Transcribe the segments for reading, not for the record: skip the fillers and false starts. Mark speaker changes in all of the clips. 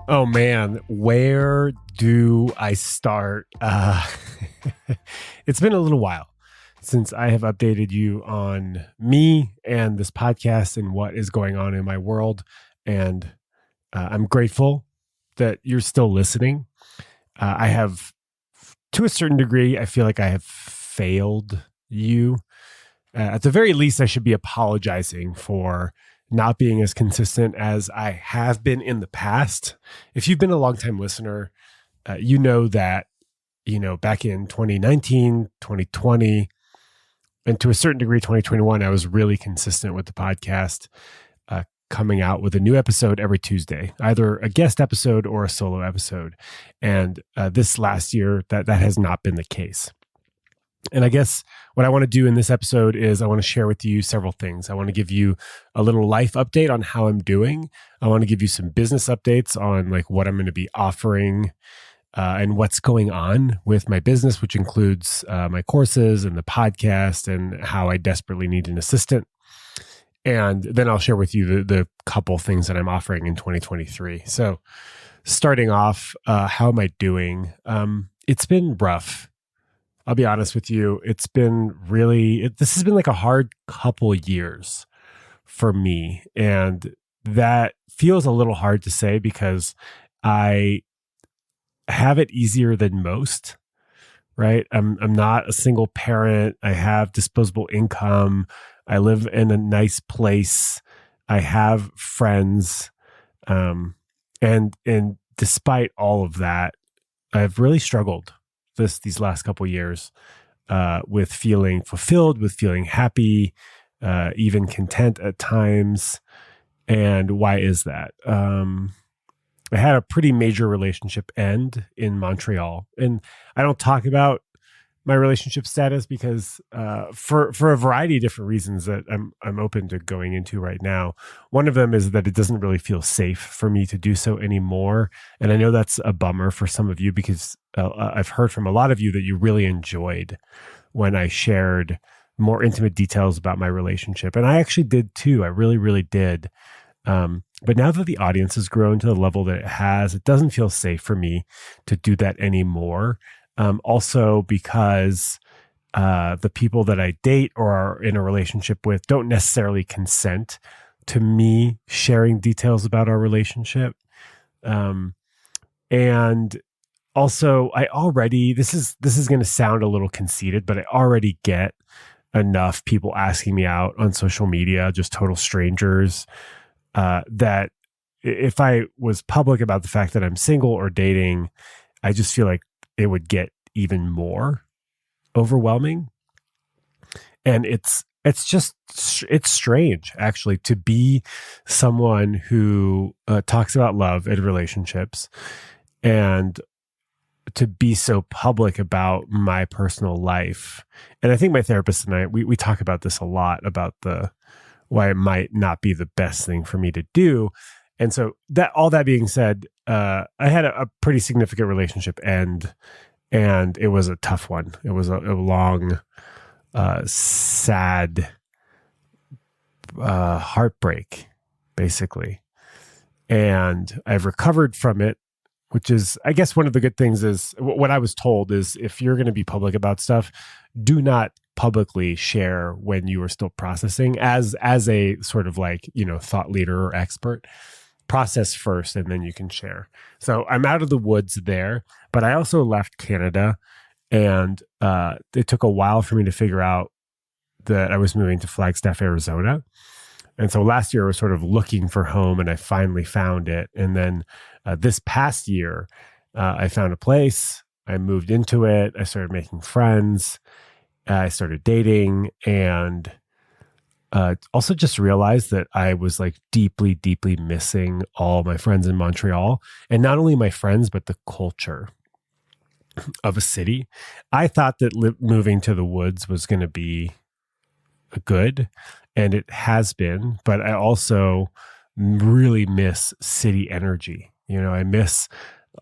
Speaker 1: Oh man, where do I start? It's been a little while since I have updated you on me and this podcast and what is going on in my world. And I'm grateful that you're still listening. I have, to a certain degree, I feel like I have failed you. At the very least, I should be apologizing for not being as consistent as I have been in the past. If you've been a longtime listener, you know that, back in 2019, 2020, and to a certain degree, 2021, I was really consistent with the podcast, coming out with a new episode every Tuesday, either a guest episode or a solo episode. And this last year, that has not been the case. And I guess what I want to do in this episode is I want to share with you several things. I want to give you a little life update on how I'm doing. I want to give you some business updates on like what I'm going to be offering and what's going on with my business, which includes my courses and the podcast and how I desperately need an assistant. And then I'll share with you the couple things that I'm offering in 2023. So starting off, how am I doing? It's been rough. I'll be honest with you. It's been this has been like a hard couple years for me. And that feels a little hard to say because I have it easier than most, right? I'm not a single parent. I have disposable income. I live in a nice place. I have friends. And despite all of that, I've really struggled these last couple of years with feeling fulfilled, with feeling happy, even content at times. And why is that? I had a pretty major relationship end in Montreal, and I don't talk about my relationship status because for a variety of different reasons that I'm open to going into right now. One of them is that it doesn't really feel safe for me to do so anymore, and I know that's a bummer for some of you because I've heard from a lot of you that you really enjoyed when I shared more intimate details about my relationship, and I actually did too. I really, really did. But now that the audience has grown to the level that it has, it doesn't feel safe for me to do that anymore. Also because the people that I date or are in a relationship with don't necessarily consent to me sharing details about our relationship. And also this is going to sound a little conceited, but I already get enough people asking me out on social media, just total strangers, that if I was public about the fact that I'm single or dating, I just feel like it would get even more overwhelming. And it's strange actually to be someone who talks about love and relationships and to be so public about my personal life. And I think my therapist and I, we talk about this a lot about why it might not be the best thing for me to do. And so all that being said, I had a pretty significant relationship end, and it was a tough one. It was a long, sad heartbreak, basically. And I've recovered from it, which is, I guess, one of the good things is what I was told is if you're going to be public about stuff, do not publicly share when you are still processing as a sort of like, thought leader or expert. Process first and then you can share. So I'm out of the woods there, but I also left Canada, and it took a while for me to figure out that I was moving to Flagstaff, Arizona. And so last year I was sort of looking for home, and I finally found it. And then this past year, I found a place, I moved into it, I started making friends, I started dating, and also just realized that I was like deeply, deeply missing all my friends in Montreal. And not only my friends, but the culture of a city. I thought that moving to the woods was going to be good, and it has been, but I also really miss city energy. I miss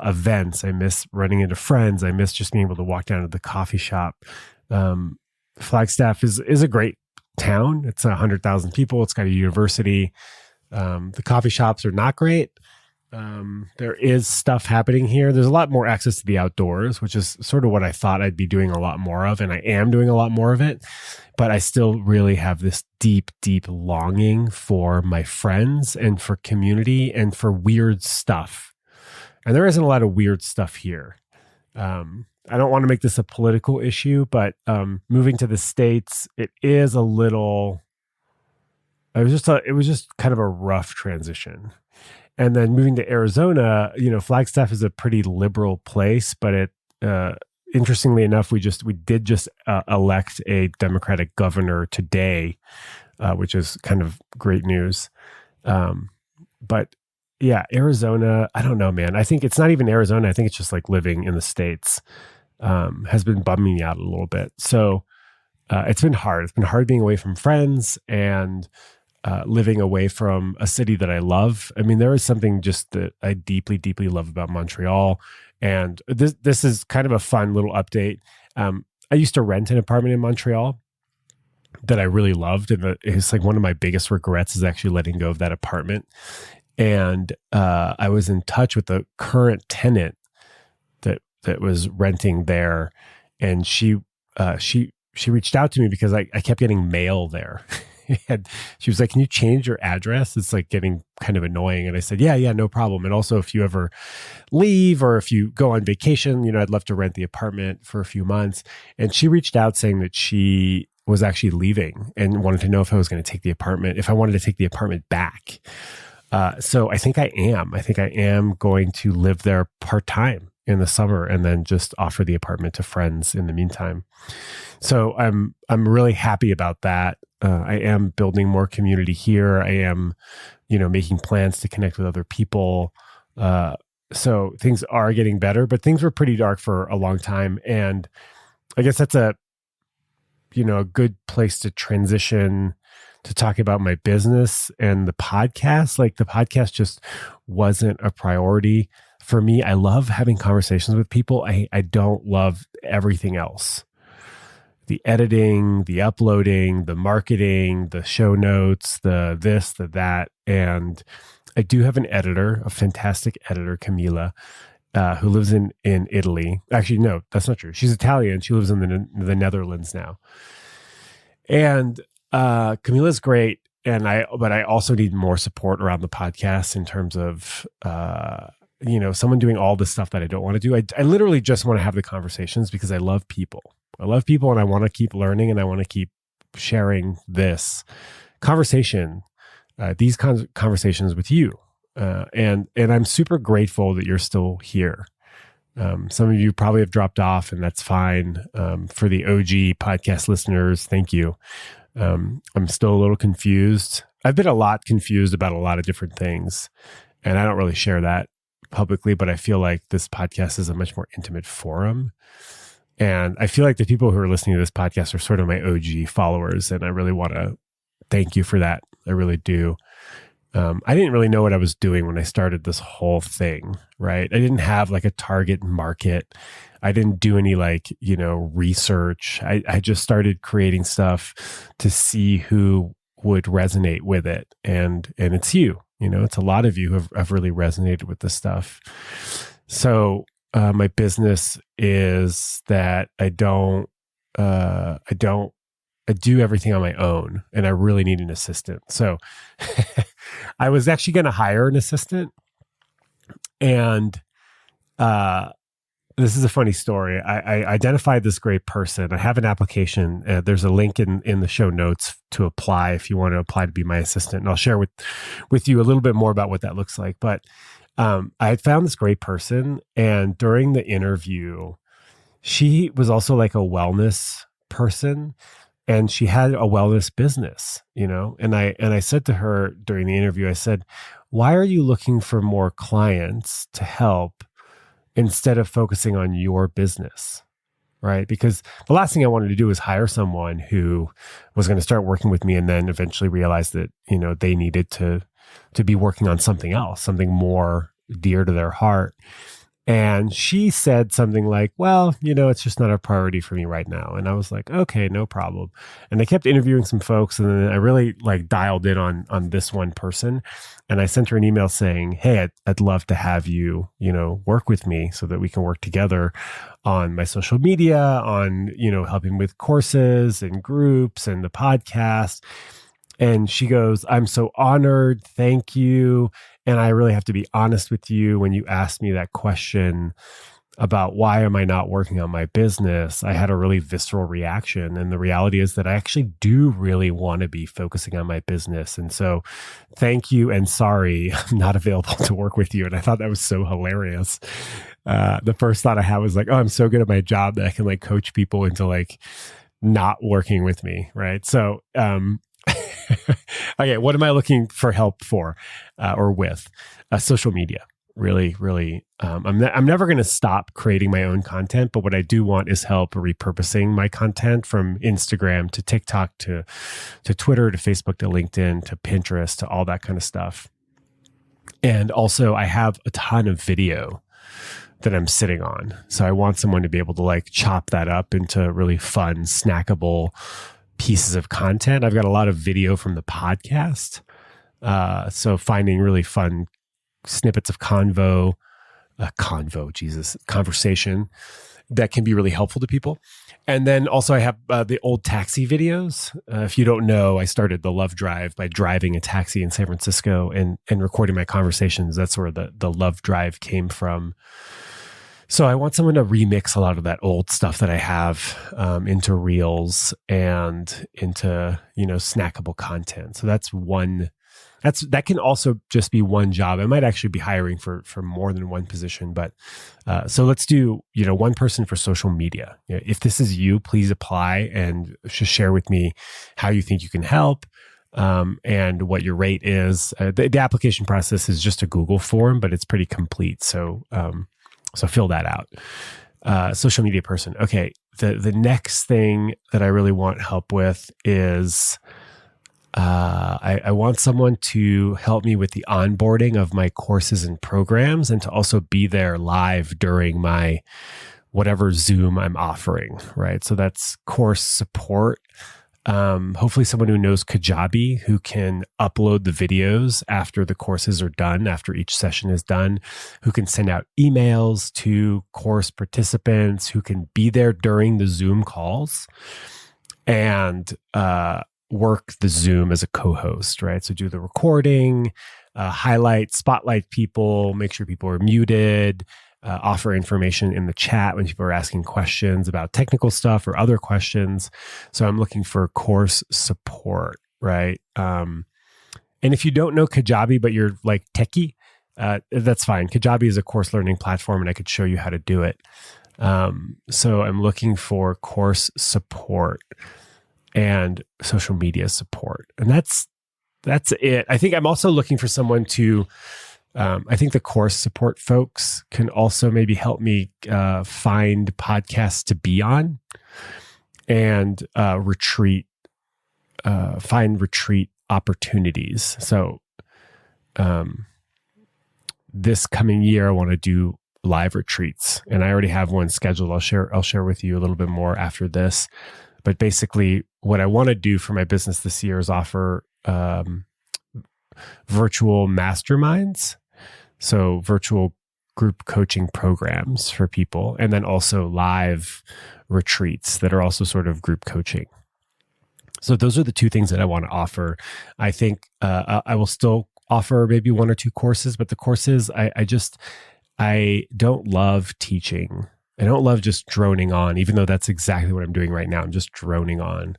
Speaker 1: events. I miss running into friends. I miss just being able to walk down to the coffee shop. Flagstaff is a great town. It's 100,000 people. It's got a university. The coffee shops are not great. There is stuff happening here. There's a lot more access to the outdoors, which is sort of what I thought I'd be doing a lot more of, and I am doing a lot more of it. But I still really have this deep, deep longing for my friends and for community and for weird stuff. And there isn't a lot of weird stuff here. I don't want to make this a political issue, but moving to the States, it is a little. It was just kind of a rough transition. And then moving to Arizona, Flagstaff is a pretty liberal place, but interestingly enough, we did just elect a Democratic governor today, which is kind of great news. But yeah, Arizona, I don't know, man. I think it's not even Arizona. I think it's just like living in the States has been bumming me out a little bit. So it's been hard. It's been hard being away from friends and living away from a city that I love. I mean, there is something just that I deeply, deeply love about Montreal. And this is kind of a fun little update. I used to rent an apartment in Montreal that I really loved. And it's like one of my biggest regrets is actually letting go of that apartment. And I was in touch with the current tenant that was renting there. And she reached out to me because I kept getting mail there. And she was like, "Can you change your address? It's like getting kind of annoying." And I said, yeah, no problem. And also, if you ever leave or if you go on vacation, I'd love to rent the apartment for a few months. And she reached out saying that she was actually leaving and wanted to know if I was going to take the apartment, if I wanted to take the apartment back. So I think I am. I think I am going to live there part-time in the summer and then just offer the apartment to friends in the meantime. So I'm really happy about that. I am building more community here. I am, making plans to connect with other people. So things are getting better, but things were pretty dark for a long time. And I guess that's a good place to transition to talk about my business and the podcast. Like the podcast just wasn't a priority for me. I love having conversations with people. I don't love everything else. The editing, the uploading, the marketing, the show notes, the this, the that. And I do have an editor, a fantastic editor, Camila, who lives in Italy. Actually, no, that's not true. She's Italian. She lives in the Netherlands now. And Camila's great. But I also need more support around the podcast in terms of, someone doing all the stuff that I don't want to do. I literally just want to have the conversations because I love people. I love people and I want to keep learning and I want to keep sharing this conversation, these kinds of conversations with you. And I'm super grateful that you're still here. Some of you probably have dropped off and that's fine. For the OG podcast listeners, thank you. I'm still a little confused. I've been a lot confused about a lot of different things and I don't really share that publicly, but I feel like this podcast is a much more intimate forum. And I feel like the people who are listening to this podcast are sort of my OG followers. And I really want to thank you for that. I really do. I didn't really know what I was doing when I started this whole thing, right? I didn't have like a target market. I didn't do any research. I just started creating stuff to see who would resonate with it. And it's you, it's a lot of you who have really resonated with this stuff. So my business is that I do everything on my own and I really need an assistant. So I was actually going to hire an assistant and this is a funny story. I identified this great person. I have an application. There's a link in the show notes to apply if you want to apply to be my assistant. And I'll share with you a little bit more about what that looks like. But I had found this great person. And during the interview, she was also like a wellness person. And she had a wellness business, and I said to her during the interview, I said, "Why are you looking for more clients to help instead of focusing on your business?" Right? Because the last thing I wanted to do was hire someone who was going to start working with me and then eventually realize that, they needed to be working on something else, something more dear to their heart. And she said something like, well, it's just not a priority for me right now. And I was like, okay, no problem. And I kept interviewing some folks, and then I really dialed in on this one person. And I sent her an email saying, hey, I'd love to have you, work with me so that we can work together on my social media, on, helping with courses and groups and the podcast. And she goes, I'm so honored. Thank you. And I really have to be honest with you. When you asked me that question about why am I not working on my business, I had a really visceral reaction. And the reality is that I actually do really want to be focusing on my business. And so thank you and sorry, I'm not available to work with you. And I thought that was so hilarious. The first thought I had was like, oh, I'm so good at my job that I can coach people into not working with me. Right. So, okay, what am I looking for help for or with? Social media. Really, really. I'm never going to stop creating my own content, but what I do want is help repurposing my content from Instagram to TikTok to Twitter to Facebook to LinkedIn to Pinterest to all that kind of stuff. And also, I have a ton of video that I'm sitting on. So I want someone to be able to chop that up into really fun, snackable pieces of content. I've got a lot of video from the podcast. So finding really fun snippets of conversation that can be really helpful to people. And then also I have the old taxi videos. If you don't know, I started the Love Drive by driving a taxi in San Francisco and recording my conversations. That's where the Love Drive came from. So I want someone to remix a lot of that old stuff that I have into reels and into, snackable content. So that's one. That can also just be one job. I might actually be hiring for more than one position, but so let's do one person for social media. If this is you, please apply and just share with me how you think you can help and what your rate is. The application process is just a Google form, but it's pretty complete. So fill that out. Social media person. Okay. The next thing that I really want help with is I want someone to help me with the onboarding of my courses and programs and to also be there live during my whatever Zoom I'm offering, right? So that's course support. Hopefully someone who knows Kajabi, who can upload the videos after the courses are done, after each session is done, who can send out emails to course participants, who can be there during the Zoom calls and work the Zoom as a co-host, right? So do the recording, highlight, spotlight people, make sure people are muted, offer information in the chat when people are asking questions about technical stuff or other questions. So I'm looking for course support, right? And if you don't know Kajabi, but you're techie, that's fine. Kajabi is a course learning platform and I could show you how to do it. So I'm looking for course support and social media support. And that's it. I think I'm also looking for someone to, I think the course support folks can also maybe help me find podcasts to be on and find retreat opportunities. So this coming year, I want to do live retreats and I already have one scheduled. I'll share with you a little bit more after this. But basically, what I want to do for my business this year is offer virtual masterminds, so virtual group coaching programs for people, and then also live retreats that are also sort of group coaching. So those are the two things that I want to offer. I think I will still offer maybe one or two courses, but the courses, I don't love teaching. I don't love just droning on, even though that's exactly what I'm doing right now. I'm just droning on.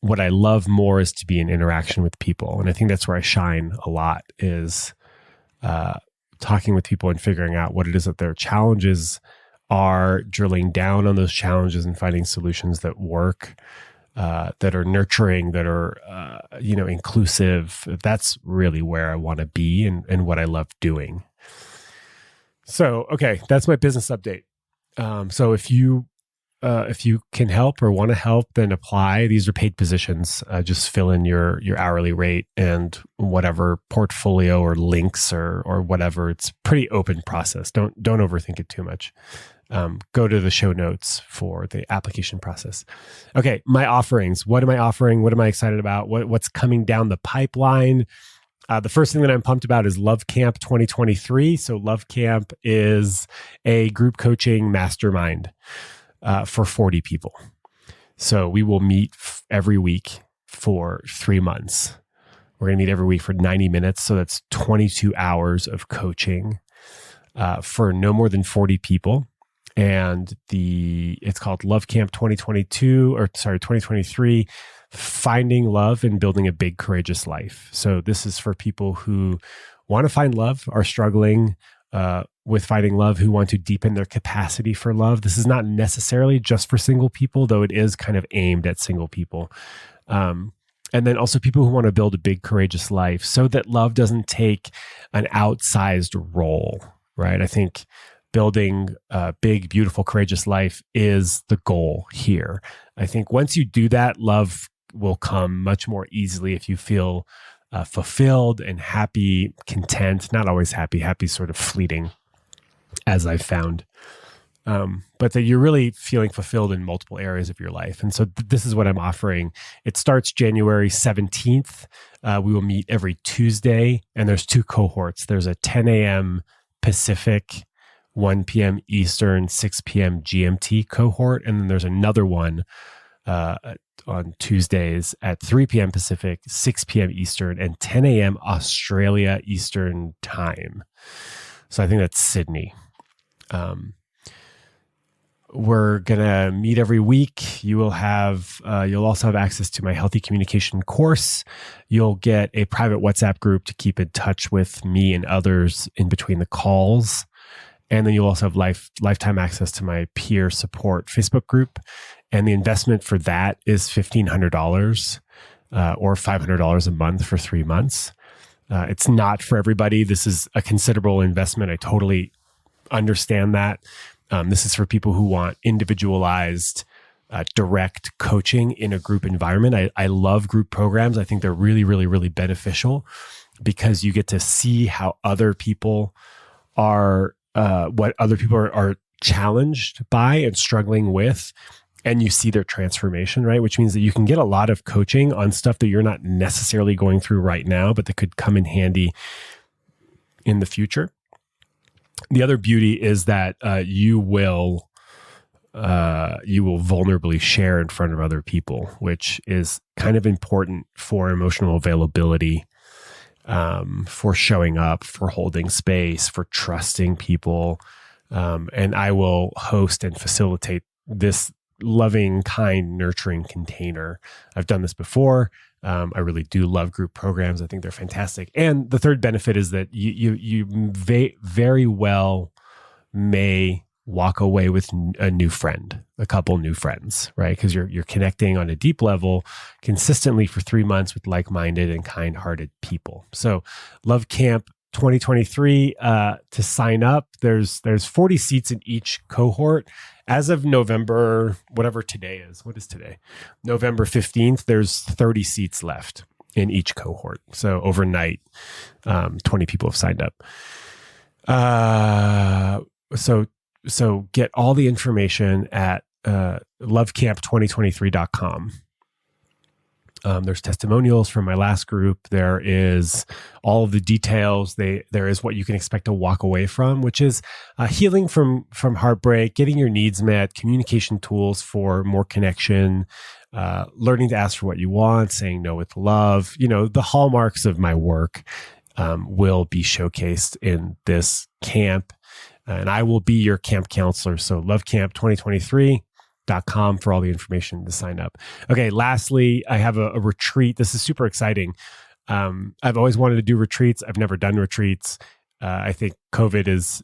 Speaker 1: What I love more is to be in interaction with people. And I think that's where I shine a lot is talking with people and figuring out what it is that their challenges are, drilling down on those challenges and finding solutions that work, that are nurturing, that are, inclusive. That's really where I want to be and what I love doing. So, okay, that's my business update. So if you if you can help or want to help, then apply. These are paid positions. Just fill in your hourly rate and whatever portfolio or links or whatever. It's pretty open process. Don't overthink it too much. Go to the show notes for the application process. Okay, my offerings. What am I offering? What am I excited about? What's coming down the pipeline? The first thing that I'm pumped about is Love Camp 2023. So Love Camp is a group coaching mastermind for 40 people. So we will meet every week for 3 months. We're going to meet every week for 90 minutes. So that's 22 hours of coaching for no more than 40 people. And it's called Love Camp 2023, Finding Love and Building a Big Courageous Life. So this is for people who want to find love, are struggling with finding love, who want to deepen their capacity for love. This is not necessarily just for single people, though it is kind of aimed at single people. And then also people who want to build a big, courageous life so that love doesn't take an outsized role, right? I think building a big, beautiful, courageous life is the goal here. I think once you do that, love will come much more easily if you feel fulfilled and happy, content, not always happy. Happy is sort of fleeting, as I've found. But that you're really feeling fulfilled in multiple areas of your life. And so this is what I'm offering. It starts January 17th. We will meet every Tuesday, and there's 2 cohorts. There's a 10 a.m. Pacific, 1 p.m. Eastern, 6 p.m. GMT cohort. And then there's another one on Tuesdays at 3 p.m. Pacific, 6 p.m. Eastern, and 10 a.m. Australia Eastern time. So I think that's Sydney. We're going to meet every week. You'll also have access to my Healthy Communication course. You'll get a private WhatsApp group to keep in touch with me and others in between the calls. And then you'll also have lifetime access to my peer support Facebook group. And the investment for that is $1,500 or $500 a month for 3 months. It's not for everybody. This is a considerable investment. I totally understand that. This is for people who want individualized, direct coaching in a group environment. I love group programs. I think they're really, really, really beneficial because you get to see how other people are what other people are challenged by and struggling with, and you see their transformation, right? Which means that you can get a lot of coaching on stuff that you're not necessarily going through right now, but that could come in handy in the future. The other beauty is that you will vulnerably share in front of other people, which is kind of important for emotional availability, for showing up, for holding space, for trusting people. And I will host and facilitate this loving, kind, nurturing container. I've done this before. I really do love group programs. I think they're fantastic. And the third benefit is that you very well may walk away with a new friend, a couple new friends, right? Because you're connecting on a deep level consistently for 3 months with like-minded and kind-hearted people. So Love Camp 2023, to sign up, there's 40 seats in each cohort. As of November, whatever today is, what is today? November 15th, there's 30 seats left in each cohort. So overnight, 20 people have signed up. So get all the information at lovecamp2023.com. There's testimonials from my last group. There is all of the details. There is what you can expect to walk away from, which is healing from heartbreak, getting your needs met, communication tools for more connection, learning to ask for what you want, saying no with love. The hallmarks of my work will be showcased in this camp. And I will be your camp counselor. So lovecamp2023.com for all the information to sign up. Okay, lastly, I have a retreat. This is super exciting. I've always wanted to do retreats. I've never done retreats. I think COVID is,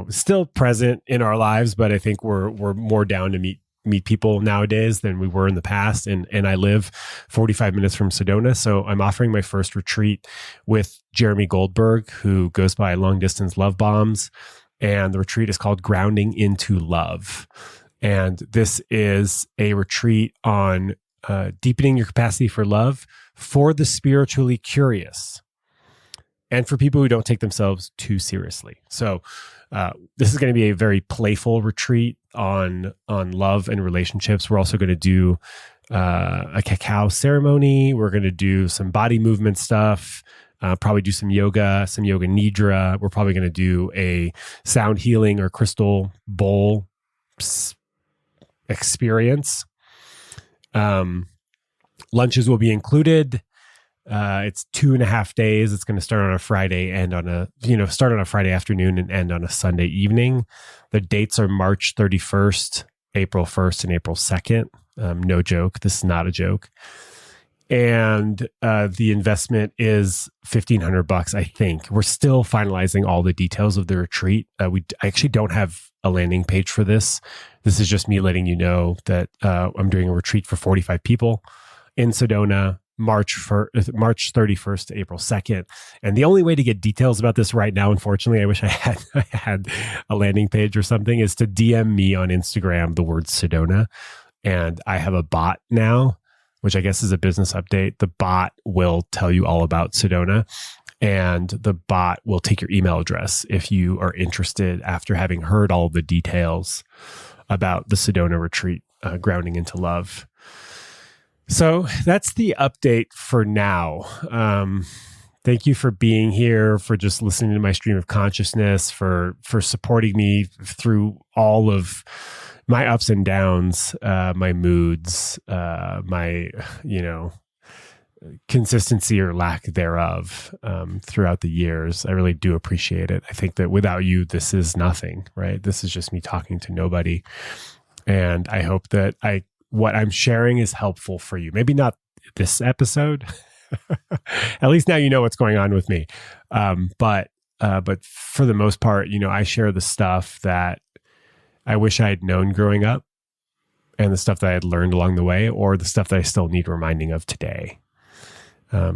Speaker 1: still present in our lives, but I think we're more down to meet people nowadays than we were in the past. And I live 45 minutes from Sedona. So I'm offering my first retreat with Jeremy Goldberg, who goes by Long Distance Love Bombs. And the retreat is called Grounding into Love. And this is a retreat on deepening your capacity for love for the spiritually curious and for people who don't take themselves too seriously. So this is going to be a very playful retreat on love and relationships. We're also going to do a cacao ceremony. We're going to do some body movement stuff, probably do some yoga nidra. We're probably going to do a sound healing or crystal bowl experience. Lunches will be included. It's 2.5 days. It's going to start on a Friday and start on a Friday afternoon and end on a Sunday evening. The dates are March 31st, April 1st, and April 2nd. No joke. This is not a joke. And the investment is $1,500, I think. We're still finalizing all the details of the retreat. I actually don't have a landing page for this. This is just me letting you know that I'm doing a retreat for 45 people in Sedona, March 31st to April 2nd. And the only way to get details about this right now, unfortunately, I wish I had a landing page or something, is to DM me on Instagram the word Sedona. And I have a bot now, which I guess is a business update. The bot will tell you all about Sedona, and the bot will take your email address if you are interested after having heard all the details about the Sedona retreat, Grounding into Love. So that's the update for now. Thank you for being here, for just listening to my stream of consciousness, for supporting me through all of my ups and downs, my moods, my, consistency or lack thereof throughout the years. I really do appreciate it. I think that without you, this is nothing, right? This is just me talking to nobody. And I hope that what I'm sharing is helpful for you. Maybe not this episode. At least now you know what's going on with me. But for the most part, I share the stuff that I wish I had known growing up, and the stuff that I had learned along the way, or the stuff that I still need reminding of today.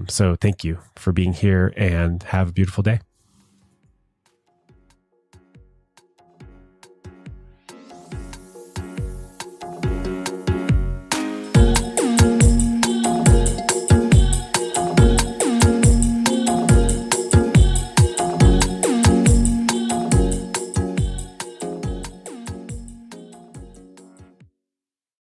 Speaker 1: So thank you for being here, and have a beautiful day.